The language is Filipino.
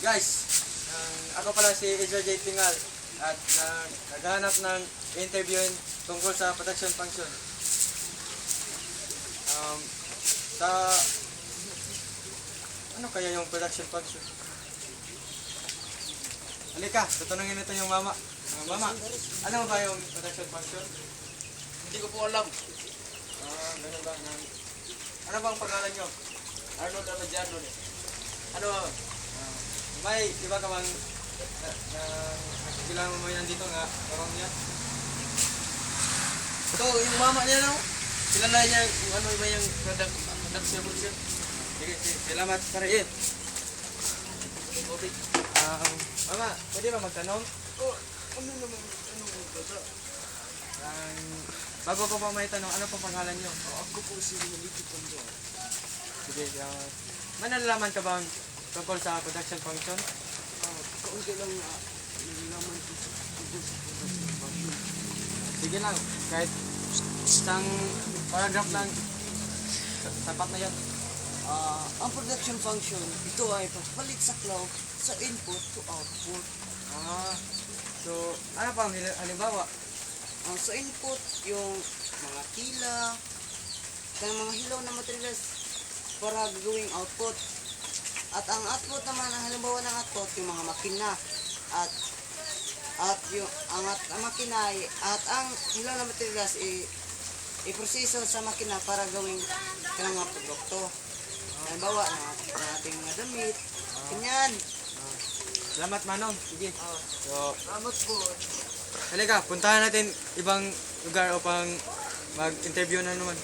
Guys, ako pala si Ezra J. Tingal at naghahanap ng interview tungkol sa production function. Sa ano kaya yung production function? Halika, tatanungin nito yung mama. Mama, ano ba yung production function? Hindi ko po alam. Ganun ba? Ano bang pangalan nyo? Arnold Amadiano eh. Ano? May iba ka bang nakikilala mo yan dito nga parang yan? Ito, yung mama niya no? Kilala niya yung ano ba yung production function? Sige, salamat pare. Okay. Mama, pwede ba magtanong? Oh, ano naman? Ano mo ba? Bago ko pa may tanong, ano pong pangalan nyo? Ako po si Maliki Panjo. Sige, may nalalaman ka bang tungkol sa production function? Kaunti lang nilalaman ko sa production function. Sige lang, kahit isang paragraph lang, sapat na yan. Ang production function, ito ay pagpalit sa clock sa input to output. So, ano pang halimbawa? Sa input, yung mga tila, yung mga hilaw na materials para gagawing output. At ang output naman, ang halimbawa ng output, yung mga makina. At yung ang makina at ang hilaw na materials i-proseso sa makina para gawing kanang mga produkto. Halimbawa ng ating mga damit, ganyan. Salamat Manong, sige. So, Salamat po. halika, puntahan natin ibang lugar upang mag-interview na naman.